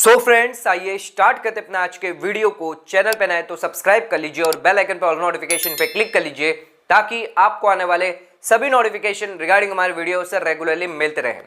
So friends, आइए start करते अपना आज के वीडियो को। चैनल पे नए तो सब्सक्राइब कर लीजिए और बेल आइकन पर ऑल नोटिफिकेशन पे क्लिक कर लीजिए ताकि आपको आने वाले सभी नोटिफिकेशन रिगार्डिंग हमारे वीडियो से रेगुलरली मिलते रहें।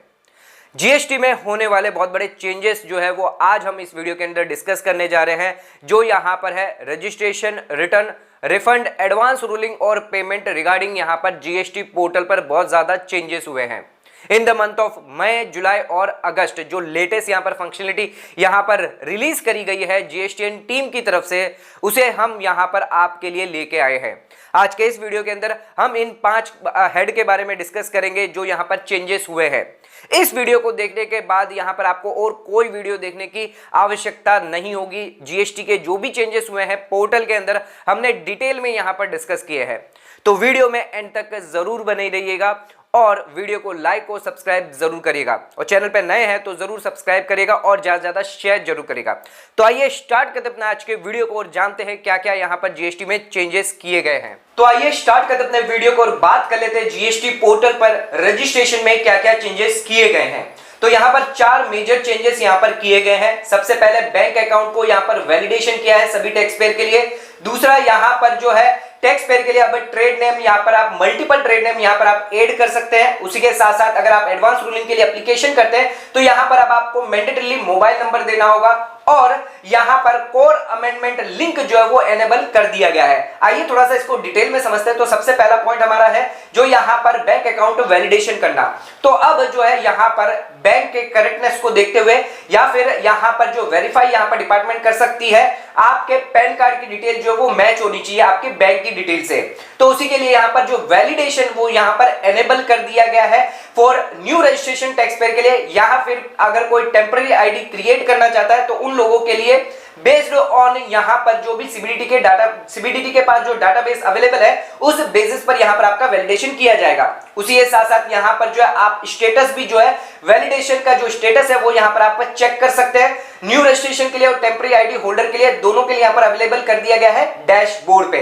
जीएसटी में होने वाले बहुत बड़े चेंजेस जो है वो आज हम इस वीडियो के अंदर डिस्कस करने जा रहे हैं। जो यहाँ पर है registration, return, refund, advance ruling और पेमेंट रिगार्डिंग यहाँ पर जीएसटी पोर्टल पर बहुत ज्यादा चेंजेस हुए हैं in the month of May, July और अगस्त। जो लेटेस्ट यहाँ पर फंक्शनलिटी यहाँ पर रिलीज करी गई है जीएसटीएन टीम की तरफ से, उसे हम यहाँ पर आपके लिए लेके आए हैं। आज के इस वीडियो के अंदर हम इन 5 हेड के बारे में डिस्कस करेंगे जो यहाँ पर चेंजेस हुए हैं। इस वीडियो को देखने के बाद यहाँ पर आपको और कोई वीडियो देखने की आवश्यकता नहीं होगी। जीएसटी के जो भी चेंजेस हुए हैं पोर्टल के अंदर हमने डिटेल में यहाँ पर डिस्कस किए हैं। तो वीडियो में एंड तक जरूर बने रहिएगा और वीडियो को लाइक और सब्सक्राइब जरूर करिएगा और चैनल पे नए हैं तो जरूर सब्सक्राइब करिएगा और ज्यादा ज्यादा शेयर जरूर करिएगा। तो आइए स्टार्ट करते अपने आज के वीडियो को और जानते हैं क्या क्या यहाँ पर जीएसटी में चेंजेस किए गए हैं। तो आइए स्टार्ट करते अपने वीडियो को और बात कर लेते हैं जीएसटी पोर्टल पर रजिस्ट्रेशन में क्या क्या चेंजेस किए गए हैं। तो यहाँ पर 4 मेजर चेंजेस यहाँ पर किए गए हैं। सबसे पहले बैंक अकाउंट को यहाँ पर वैलिडेशन किया है सभी टैक्स पेयर के लिए। दूसरा यहाँ पर जो है टैक्स पेयर के लिए अब ट्रेड नेम यहाँ पर आप मल्टीपल ट्रेड नेम यहाँ पर आप ऐड कर सकते हैं। उसी के साथ साथ अगर आप एडवांस रूलिंग के लिए एप्लीकेशन करते हैं तो यहाँ पर अब आपको मैंडेटरीली मोबाइल नंबर देना होगा और यहाँ पर कोर अमेंडमेंट लिंक जो है वो एनेबल कर दिया गया है। आइए थोड़ा सा इसको डिटेल में समझते हैं। तो सबसे पहला पॉइंट हमारा है जो यहाँ पर बैंक अकाउंट वैलिडेशन करना। तो अब जो है यहाँ पर बैंक के करेक्टनेस को देखते हुए या फिर यहाँ पर जो वेरीफाई यहाँ पर डिपार्टमेंट कर सकती है, आपके पैन कार्ड की डिटेल जो है वो मैच होनी चाहिए आपके बैंक की डिटेल से। तो उसी के लिए यहाँ पर जो वैलिडेशन वो यहाँ पर एनेबल कर दिया गया है for new registration tax payer के लिए, या फिर अगर कोई टेम्पररी आईडी क्रिएट करना चाहता है तो उन लोगों के लिए बेस्ड ऑन यहाँ पर जो भी सीबीडीटी के पास जो डाटाबेस अवेलेबल है उस बेसिस पर यहाँ पर आपका वैलिडेशन किया जाएगा। उसी के साथ साथ यहाँ पर जो है आप स्टेटस भी जो है वैलिडेशन का जो स्टेटस है वो यहाँ पर आप चेक कर सकते हैं। न्यू रजिस्ट्रेशन के लिए और टेम्पररी आईडी होल्डर के लिए दोनों के लिए यहाँ पर अवेलेबल कर दिया गया है डैशबोर्ड पे।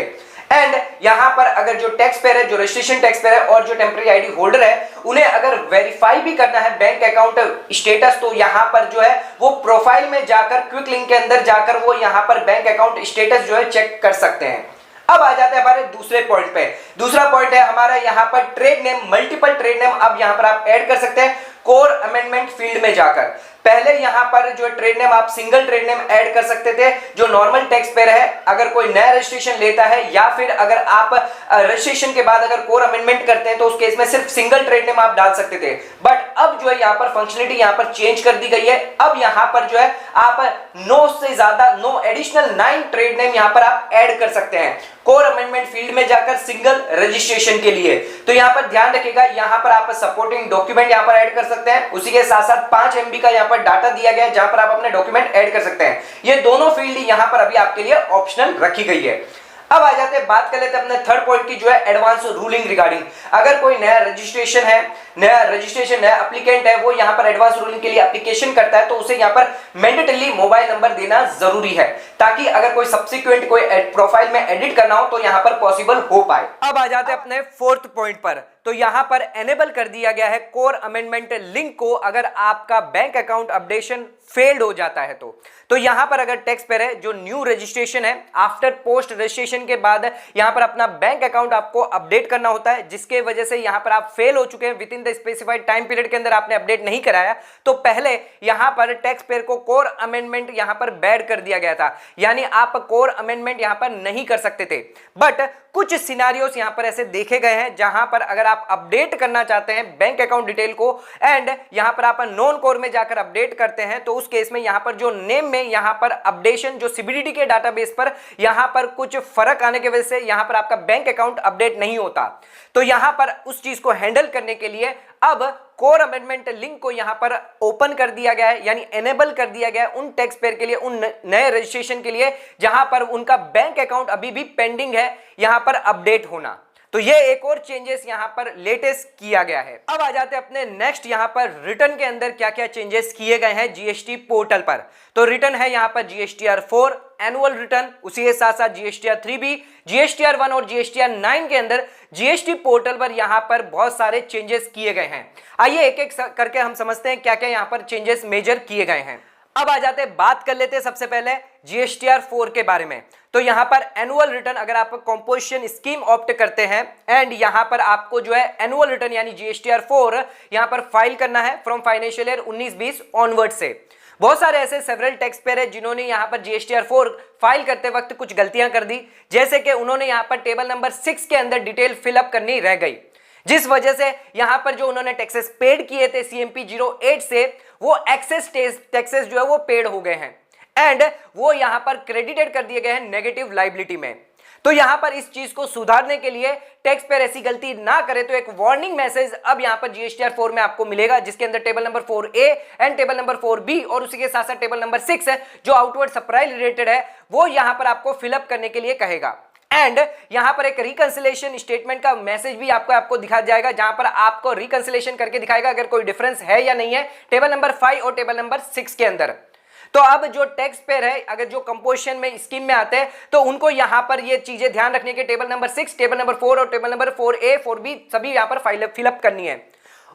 एंड यहां पर अगर जो टैक्स पेयर है, जो रजिस्ट्रेशन टैक्स पेयर है और जो टेम्पररी आईडी होल्डर है, उन्हें अगर वेरीफाई भी करना है बैंक अकाउंट स्टेटस, तो यहां पर जो है वो प्रोफाइल में जाकर क्विक लिंक के अंदर जाकर वो यहां पर बैंक अकाउंट स्टेटस जो है चेक कर सकते हैं। अब आ जाते हैं हमारे दूसरे पॉइंट पे। दूसरा पॉइंट है हमारा यहाँ पर trade name, multiple trade name अब यहाँ पर आप ऐड कर सकते हैं कोर अमेंडमेंट फील्ड में जाकर। पहले यहां पर जो ट्रेड नेम आप सिंगल ट्रेड नेम ऐड कर सकते थे जो नॉर्मल टैक्स पेयर है, अगर कोई नया रजिस्ट्रेशन लेता है या फिर अगर आप रजिस्ट्रेशन के बाद अगर कोर अमेंडमेंट करते हैं तो उस केस में सिर्फ सिंगल ट्रेड नेम आप डाल सकते थे। बट अब जो है यहां पर फंक्शनलिटी यहां पर चेंज कर दी गई है। अब यहां पर जो है आप 9 एडिशनल 9 ट्रेड नेम यहां पर आप ऐड कर सकते हैं कोर अमेंडमेंट फील्ड में जाकर सिंगल रजिस्ट्रेशन के लिए। तो यहां पर ध्यान रखिएगा, यहां पर आप सपोर्टिंग डॉक्यूमेंट यहां पर ऐड कर सकते हैं। उसी के साथ साथ 5 MB का यहां पर डाटा दिया गया है जहां पर आप अपने डॉक्यूमेंट ऐड कर सकते हैं। ये दोनों फील्ड यहां पर अभी आपके लिए ऑप्शनल रखी गई है। अब आ जाते हैं, बात कर लेते हैं अपने थर्ड पॉइंट की जो है एडवांस रूलिंग रिगार्डिंग। अगर कोई नया रजिस्ट्रेशन नया एप्लीकेंट है, वो यहां पर एडवांस रूलिंग के लिए एप्लीकेशन करता है तो उसे यहां पर मैंडेटरीली मोबाइल नंबर देना जरूरी है ताकि अगर कोई सब्सिक्वेंट कोई प्रोफाइल में एडिट करना हो तो यहां पर पॉसिबल हो पाए। अब आ जाते हैं अपने फोर्थ पॉइंट पर। तो यहां पर एनेबल कर दिया गया है कोर अमेंडमेंट लिंक को अगर आपका बैंक अकाउंट अपडेशन फेल्ड हो जाता है तो यहां पर अगर टैक्स पेयर है जो न्यू रजिस्ट्रेशन है, आफ्टर पोस्ट रजिस्ट्रेशन के बाद यहां पर अपना बैंक अकाउंट आपको अपडेट करना होता है, जिसके वजह से यहां पर आप फेल हो चुके हैं, with in the specified time period के अंदर आपने अपडेट नहीं कराया, तो पहले यहां पर टैक्स पेयर को कोर अमेंडमेंट यहां पर बैड कर दिया गया था, यानी आप कोर अमेंडमेंट यहां पर नहीं कर सकते थे। बट कुछ सिनारियोस यहां पर ऐसे देखे गए हैं जहां पर अगर आप अपडेट करना चाहते हैं बैंक अकाउंट डिटेल को एंड यहां पर आप नॉन कोर में जाकर अपडेट करते हैं तो उस केस में यहां पर जो नेम में यहां पर अपडेशन जो सीबीडीटी के डाटाबेस पर यहां पर कुछ फर्क आने की वजह से यहां पर आपका बैंक अकाउंट अपडेट नहीं होता। तो यहां पर उस चीज को हैंडल करने के लिए अब कोर अमेंडमेंट लिंक को यहां पर ओपन कर दिया गया है, यानी एनेबल कर दिया गया है उन टैक्स पेयर के लिए, उन नए रजिस्ट्रेशन के लिए जहां पर उनका बैंक अकाउंट अभी भी पेंडिंग है यहां पर अपडेट होना। तो ये एक और चेंजेस यहां पर लेटेस्ट किया गया है। अब आ जाते हैं अपने नेक्स्ट यहां पर रिटर्न के अंदर क्या क्या चेंजेस किए गए हैं जीएसटी पोर्टल पर। तो रिटर्न है यहां पर जीएसटीआर 4 एनुअल रिटर्न, उसी के साथ साथ जीएसटीआर 3B, जीएसटीआर 1 और जीएसटीआर 9 के अंदर जीएसटी पोर्टल पर यहां पर बहुत सारे चेंजेस किए गए हैं। आइए एक एक करके हम समझते हैं क्या क्या यहां पर चेंजेस मेजर किए गए हैं। अब आ जाते हैं, बात कर लेते हैं सबसे पहले जीएसटीआर 4 के बारे में। तो यहां पर एनुअल रिटर्न अगर आप कंपोजिशन स्कीम ऑप्ट करते हैं एंड यहां पर आपको जो है एनुअल रिटर्न यानी जीएसटीआर 4 यहां पर फाइल करना है फ्रॉम फाइनेंशियल ईयर 19-20 ऑनवर्ड से। बहुत सारे ऐसे सेवरल टैक्स पेयर है जिन्होंने यहां पर जीएसटीआर 4 फाइल करते वक्त कुछ गलतियां कर दी, जैसे कि उन्होंने यहां पर टेबल नंबर 6 के अंदर डिटेल फिलअप करनी रह गई, जिस वजह से यहां पर जो उन्होंने टैक्सेस पेड किए थे सीएमपी 08 से, वो एक्सेस टैक्सेस जो है वो पेड हो गए हैं एंड वो यहां पर क्रेडिटेड कर दिए गए हैं नेगेटिव लायबिलिटी में। तो यहां पर इस चीज को सुधारने के लिए टैक्स पेयर ऐसी गलती ना करे तो एक वार्निंग मैसेज अब यहां पर जीएसटीआर 4 में आपको मिलेगा, जिसके अंदर table number 4A and table number 4B और उसी के साथ साथ टेबल नंबर 6 है जो आउटवर्ड सप्लाई रिलेटेड है, वो यहां पर आपको फिलअप करने के लिए कहेगा। एंड यहां पर एक रिकंसिलेशन स्टेटमेंट का मैसेज भी आपको दिखाया जाएगा, जहां पर आपको रिकंसिलेशन करके दिखाएगा अगर कोई डिफरेंस है या नहीं है टेबल नंबर 5 और टेबल नंबर 6 के अंदर। तो अब जो टैक्स पेयर है अगर जो कंपोजिशन में स्कीम में आते हैं तो उनको यहां पर ये चीजें ध्यान रखने के टेबल नंबर 6, टेबल नंबर 4 और टेबल नंबर 4A 4B सभी यहां पर फिलअप करनी है।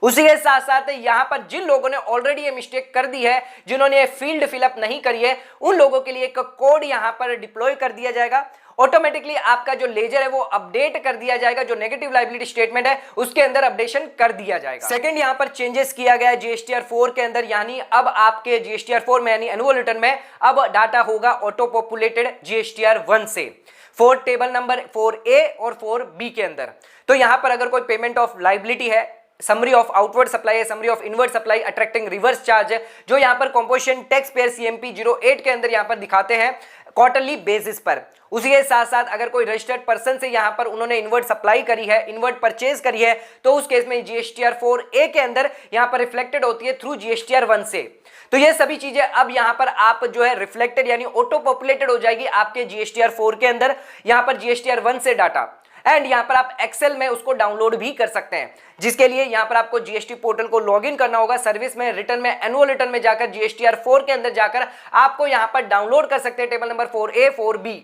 उसी के साथ साथ यहां पर जिन लोगों ने ऑलरेडी ये मिस्टेक कर दी है, जिन्होंने ये फील्ड फिलअप नहीं करी है, उन लोगों के लिए एक कोड यहां पर डिप्लॉय कर दिया जाएगा। ऑटोमेटिकली आपका जो लेजर है वो अपडेट कर दिया जाएगा, जो नेगेटिव लायबिलिटी स्टेटमेंट है उसके अंदर अपडेशन कर दिया जाएगा। सेकंड यहां पर चेंजेस किया गया है जीएसटीआर 4 के अंदर, यानी अब आपके जीएसटीआर 4 में यानी एनुअल रिटर्न में अब डाटा होगा ऑटो पॉपुलेटेड जीएसटीआर 1 से फॉर टेबल नंबर 4A और 4B के अंदर। तो यहां पर अगर कोई पेमेंट ऑफ लायबिलिटी है, समरी ऑफ आउटवर्ड सप्लाई है, summary of inward supply, attracting reverse charge है, जो यहां पर कंपोजिशन टैक्स पेयर सीएमपी 08 के अंदर यहां पर दिखाते हैं क्वार्टरली बेसिस पर। उसी के साथ साथ अगर कोई रजिस्टर्ड पर्सन से यहां पर उन्होंने इनवर्ड सप्लाई करी है, इनवर्ड परचेज करी है, तो उस केस में जीएसटीआर 4A के अंदर यहां पर रिफ्लेक्टेड होती है थ्रू जीएसटीआर 1 से। तो ये सभी चीजें अब यहां पर आप जो है रिफ्लेक्टेड यानी ऑटो पॉपुलेटेड हो जाएगी आपके जीएसटीआर 4 के अंदर, यहां पर जीएसटीआर 1 से डाटा। एंड यहां पर आप एक्सेल में उसको डाउनलोड भी कर सकते हैं, जिसके लिए यहां पर आपको जीएसटी पोर्टल को लॉगिन करना होगा। सर्विस में रिटर्न में एनुअल रिटर्न में जाकर जीएसटीआर 4 के अंदर जाकर आपको यहां पर डाउनलोड कर सकते हैं टेबल नंबर 4A 4B।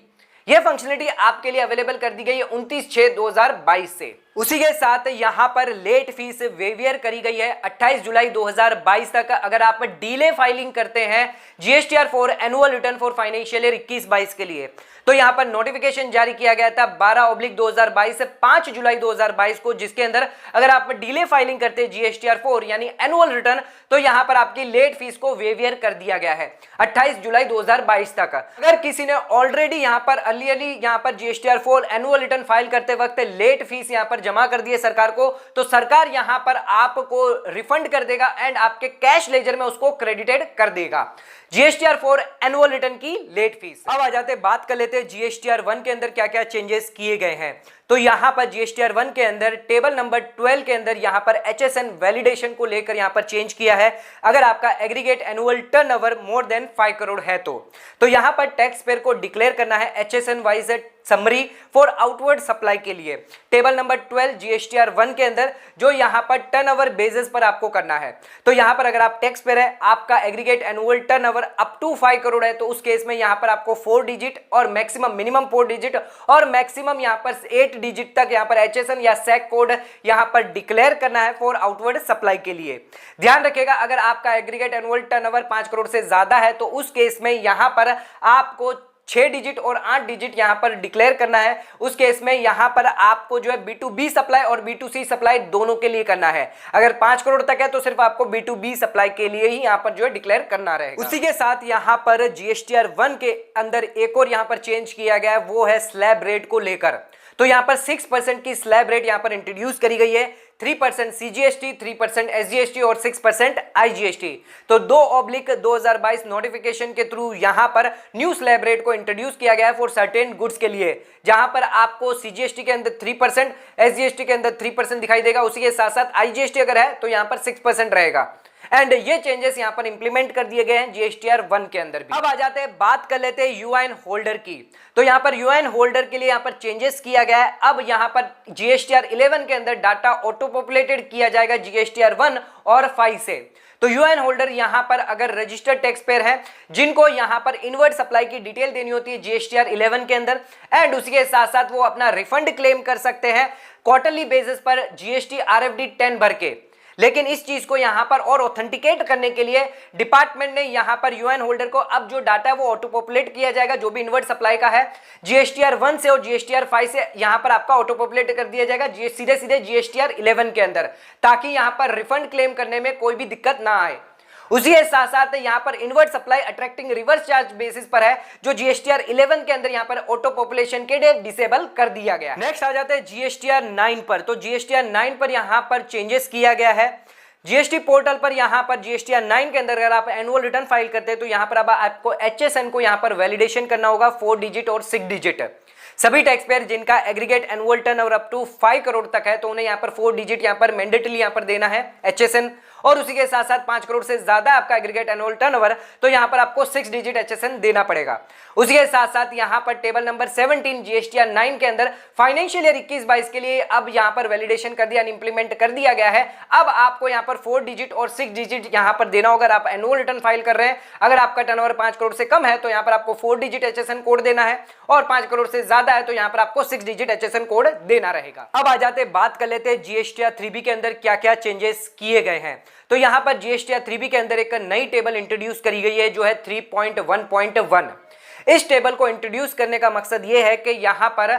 यह फंक्शनलिटी आपके लिए अवेलेबल कर दी गई है 29/6/2022 से। उसी के साथ यहां पर लेट फीस वेवियर करी गई है 28 जुलाई 2022 तक। अगर आप डीले फाइलिंग करते हैं GSTR 4 annual return for financial year 21-22 के लिए, तो यहां पर नोटिफिकेशन जारी किया गया था 12/2022 से 5 जुलाई 2022 को, जिसके अंदर अगर आप डिले फाइलिंग करते हैं जीएसटीआर 4 यानी एनुअल रिटर्न, तो यहां पर आपकी लेट फीस को वेवियर कर दिया गया है 28 जुलाई 2022 तक। अगर किसी ने ऑलरेडी यहां पर अर्लीली यहां पर जीएसटीआर 4 एनुअल रिटर्न फाइल करते वक्त लेट फीस यहां पर जमा कर दिए सरकार को, तो सरकार यहां पर आपको रिफंड कर देगा एंड आपके कैश लेजर में उसको क्रेडिटेड कर देगा जीएसटीआर 4 एनुअल रिटर्न की लेट फीस। अब आ जाते बात कर लेते हैं जीएसटीआर 1 के अंदर क्या क्या चेंजेस किए गए हैं। तो यहां पर जीएसटीआर 1 के अंदर टेबल नंबर 12 के अंदर यहां पर एचएसएन वैलिडेशन को लेकर यहां पर चेंज किया है। अगर आपका aggregate annual turnover more than 5 crore है तो यहां पर टैक्स पेयर को डिक्लेयर करना है HSN wise summary for outward supply के लिए टेबल नंबर 12 जीएसटीआर 1 के अंदर, जो यहां पर टर्नओवर बेसिस पर आपको करना है। तो यहां पर अगर आप टैक्स पेयर है, आपका aggregate annual turnover up to 5 crore है, तो उस केस में यहां पर आपको 4 डिजिट और मैक्सिमम मिनिमम 4 डिजिट और मैक्सिमम यहां पर 8 डिजिट तक यहां पर एचएसएन या सैक कोड यहां पर डिक्लेयर करना है फॉर आउटवर्ड सप्लाई के लिए। ध्यान रखिएगा अगर आपका एग्रीगेट एनुअल टर्नओवर 5 करोड़ से ज्यादा है तो उस केस में यहां पर आपको 6 डिजिट और 8 डिजिट यहां पर डिक्लेयर करना है। उस केस में यहां पर आपको जो है B2B सप्लाई और B2C सप्लाई दोनों के लिए करना है। अगर 5 करोड़ तक है तो सिर्फ आपको B2B सप्लाई के लिए ही यहां पर जो है डिक्लेयर करना रहेगा। उसी के साथ यहां पर जीएसटीआर 1 के अंदर एक और यहां पर चेंज किया गया है, वो है स्लैब रेट को लेकर। तो यहां पर 6% की स्लैब रेट यहां पर इंट्रोड्यूस करी गई है, 3% सीजीएसटी, 3% एसजीएसटी और 6% आईजीएसटी। तो 2/2022 नोटिफिकेशन के थ्रू यहां पर न्यू स्लैब रेट को इंट्रोड्यूस किया गया है फॉर सर्टेन गुड्स के लिए, जहां पर आपको सीजीएसटी के अंदर 3%, एसजीएसटी के अंदर 3% दिखाई देगा। उसी के साथ साथ आईजीएसटी अगर है तो यहां पर 6% रहेगा। एंड ये चेंजेस यहां पर इंप्लीमेंट कर दिए गए हैं जीएसटीआर 1 के अंदर भी। अब आ जाते हैं, बात कर लेते हैं यूआईएन होल्डर की। तो यहां पर यूआईएन होल्डर के लिए यहां पर चेंजेस किया गया है। अब यहां पर जीएसटीआर 11 के अंदर डाटा ऑटो पॉपुलेटेड किया जाएगा जीएसटीआर 1 और 5 से। तो यूआईएन होल्डर यहां पर अगर रजिस्टर्ड टैक्स पेयर है, जिनको यहां पर इनवर्ड सप्लाई की डिटेल देनी होती है जीएसटीआर 11 के अंदर, एंड उसी के साथ साथ वो अपना रिफंड क्लेम कर सकते हैं क्वार्टरली बेसिस पर जीएसटी आरएफडी 10 भर के। लेकिन इस चीज को यहां पर और ऑथेंटिकेट करने के लिए डिपार्टमेंट ने यहां पर यूएन होल्डर को अब जो डाटा है वो ऑटो पॉपुलेट किया जाएगा, जो भी इनवर्ट सप्लाई का है जीएसटीआर 1 से और जीएसटीआर 5 से यहां पर आपका ऑटो पॉपुलेट कर दिया जाएगा सीधे सीधे जीएसटीआर 11 के अंदर, ताकि यहां पर रिफंड क्लेम करने में कोई भी दिक्कत ना आए। उसी के साथ साथ यहां पर inward supply attracting reverse charge basis पर है, जो जीएसटीआर 11 के अंदर यहां पर ऑटो पॉपुलेशन के लिए डिसेबल कर दिया गया। नेक्स्ट आ जाते हैं जीएसटीआर 9 पर। तो जीएसटीआर 9 पर यहां पर चेंजेस किया गया है। जीएसटी पोर्टल पर यहां पर जीएसटीआर 9 के अंदर अगर आप एनुअल रिटर्न फाइल करते हैं तो यहां पर अब आपको एचएसएन को यहां पर वैलिडेशन करना होगा 4 डिजिट और 6 डिजिट। सभी टैक्स पेयर जिनका aggregate annual turnover up to 5 crore तक है तो उन्हें यहां पर 4 डिजिट यहां पर मैंडेटरी यहां पर देना है एचएसएन, और उसी के साथ साथ 5 करोड़ से ज्यादा आपका एग्रीगेट एनुअल टर्नओवर तो यहां पर आपको 6 डिजिट एचएसएन देना पड़ेगा। उसी के साथ साथ यहां पर टेबल नंबर 17 जीएसटीआर 9 के अंदर फाइनेंशियल ईयर 21-22 के लिए अब यहां पर वैलिडेशन कर दिया, इंप्लीमेंट कर दिया गया है। अब आपको यहां पर 4 डिजिट और 6 डिजिट यहां पर देना होगा। अगर आप एनुअल रिटर्न फाइल कर रहे हैं, अगर आपका टर्नओवर 5 करोड़ से कम है तो यहां पर आपको 4 डिजिट एचएसएन कोड देना है, और 5 करोड़ से ज्यादा है तो यहां पर आपको 6 डिजिट एचएसएन कोड देना रहेगा। अब आ जाते बात कर लेते हैं जीएसटीआर 3B के अंदर क्या क्या चेंजेस किए गए हैं। तो यहां पर जीएसटीआर 3B के अंदर एक नई टेबल इंट्रोड्यूस करी गई है जो है 3.1.1। इस टेबल को इंट्रोड्यूस करने का मकसद यह है कि यहां पर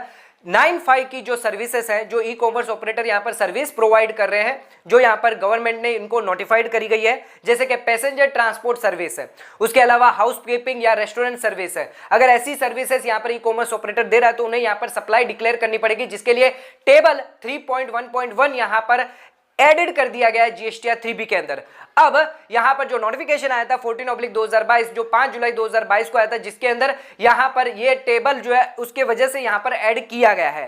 9(5) की जो सर्विसेज हैं, जो ई कॉमर्स ऑपरेटर यहां पर सर्विस प्रोवाइड कर रहे हैं, जो यहां पर गवर्नमेंट ने इनको नोटिफाइड करी गई है, जैसे कि पैसेंजर ट्रांसपोर्ट सर्विस है, उसके अलावा हाउस कीपिंग या रेस्टोरेंट सर्विस है। अगर ऐसी सर्विसेज यहां पर ई कॉमर्स ऑपरेटर दे रहा है तो उन्हें यहां पर सप्लाई डिक्लेयर करनी पड़ेगी, जिसके लिए टेबल 3.1.1 यहां पर एडेड कर दिया गया है जीएसटीआर 3B के अंदर। अब यहां पर जो नोटिफिकेशन आया था 14/2022 जो 5 जुलाई 2022 को आया था, जिसके अंदर यहां पर ये टेबल जो है उसके वजह से यहां पर ऐड किया गया है।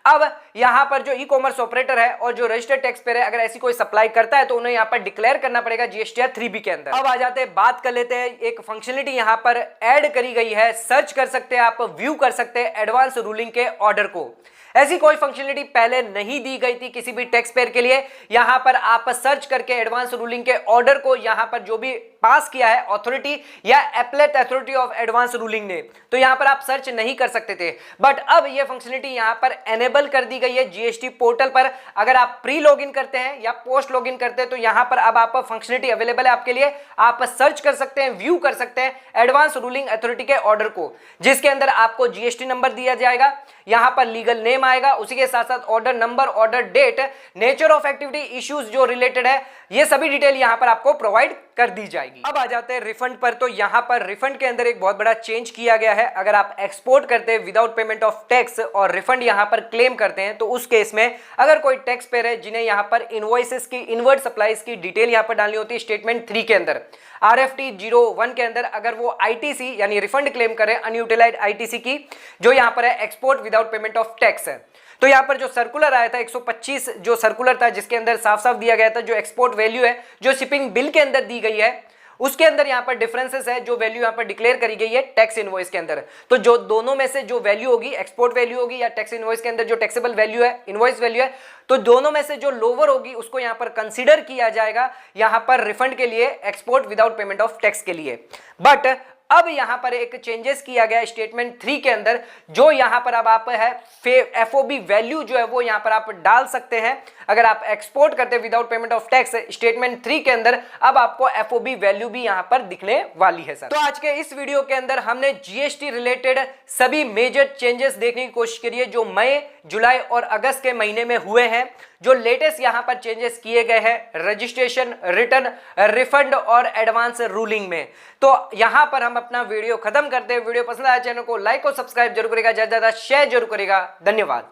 अब यहां पर जो ई कॉमर्स ऑपरेटर है और जो रजिस्टर्ड टैक्स पेयर है, अगर ऐसी कोई सप्लाई करता है तो उन्हें यहां पर डिक्लेयर करना पड़ेगा जीएसटीआर 3B के अंदर। अब आ जाते हैं, बात कर लेते हैं, एक फंक्शनलिटी यहां पर ऐड करी गई है, सर्च कर सकते हैं आप, व्यू कर सकते हैं एडवांस रूलिंग के ऑर्डर को। ऐसी कोई फंक्शनलिटी पहले नहीं दी गई थी किसी भी टैक्स पेयर के लिए। यहां पर आप सर्च करके एडवांस रूलिंग के ऑर्डर को यहां पर जो भी पास किया है अथॉरिटी या appellate authority of advance ruling ने, तो यहां पर आप सर्च नहीं कर सकते थे, बट अब यह फंक्शनलिटी यहां पर एनेबल कर दी गई है जीएसटी पोर्टल पर। अगर आप प्री लॉगिन करते हैं या पोस्ट लॉगिन करते हैं तो यहां पर अब आप फंक्शनलिटी अवेलेबल है आपके लिए। आप सर्च कर सकते हैं, व्यू कर सकते हैं एडवांस रूलिंग अथॉरिटी के ऑर्डर को, जिसके अंदर आपको जीएसटी नंबर दिया जाएगा, यहां पर लीगल नेम आएगा, उसी के साथ साथ order number, order date, nature of activity, issues जो रिलेटेड है, ये सभी डिटेल यहां पर आपको प्रोवाइड कर दी जाएगी। अब आ जाते हैं रिफंड पर। तो यहां पर रिफंड के अंदर एक बहुत बड़ा चेंज किया गया है। अगर आप एक्सपोर्ट करते हैं विदाउट पेमेंट ऑफ टैक्स और रिफंड यहां पर क्लेम करते हैं तो उस केस में अगर कोई टैक्स पेयर है जिन्हें यहां पर इनवॉइसेस की इनवर्ट सप्लाईज की डिटेल यहां पर डालनी होती है स्टेटमेंट 3 के अंदर, RFT 01 के अंदर, अगर वो आईटीसी यानी रिफंड क्लेम करें अनयूटिलाइज्ड आईटीसी की, जो यहां पर है export without payment of tax है, तो यहां पर जो सर्कुलर आया था 125 जो सर्कुलर था, जिसके अंदर साफ साफ दिया गया था जो एक्सपोर्ट वैल्यू है जो शिपिंग बिल के अंदर दी गई है, उसके अंदर यहां पर डिफरेंसेस है, जो वैल्यू यहां पर डिक्लेयर करी गई है टैक्स इनवॉइस के अंदर। तो जो दोनों में से जो वैल्यू होगी, एक्सपोर्ट वैल्यू होगी या टैक्स इनवॉइस के अंदर जो टैक्सेबल वैल्यू है, इनवॉइस वैल्यू है, तो दोनों में से जो लोअर होगी उसको यहां पर कंसीडर किया जाएगा यहां पर रिफंड के लिए, export without payment of tax के लिए। बट अब यहां पर एक चेंजेस किया गया स्टेटमेंट 3 के अंदर, जो यहां पर अब आप है एफओबी वैल्यू जो है वो यहां पर आप डाल सकते हैं। अगर आप एक्सपोर्ट करते हैं without payment of tax, statement 3 के अंदर अब आपको एफओबी वैल्यू भी यहां पर दिखने वाली है सर। तो आज के इस वीडियो के अंदर हमने जीएसटी रिलेटेड सभी मेजर चेंजेस देखने की कोशिश करी है जो मई, जुलाई और अगस्त के महीने में हुए हैं। जो लेटेस्ट यहां पर चेंजेस किए गए हैं रजिस्ट्रेशन, रिटर्न, रिफंड और एडवांस रूलिंग में। तो यहां पर हम अपना वीडियो खत्म करते हैं। वीडियो पसंद आया चैनल को लाइक और सब्सक्राइब जरूर करेगा, ज्यादा से ज्यादा शेयर जरूर करेगा। धन्यवाद।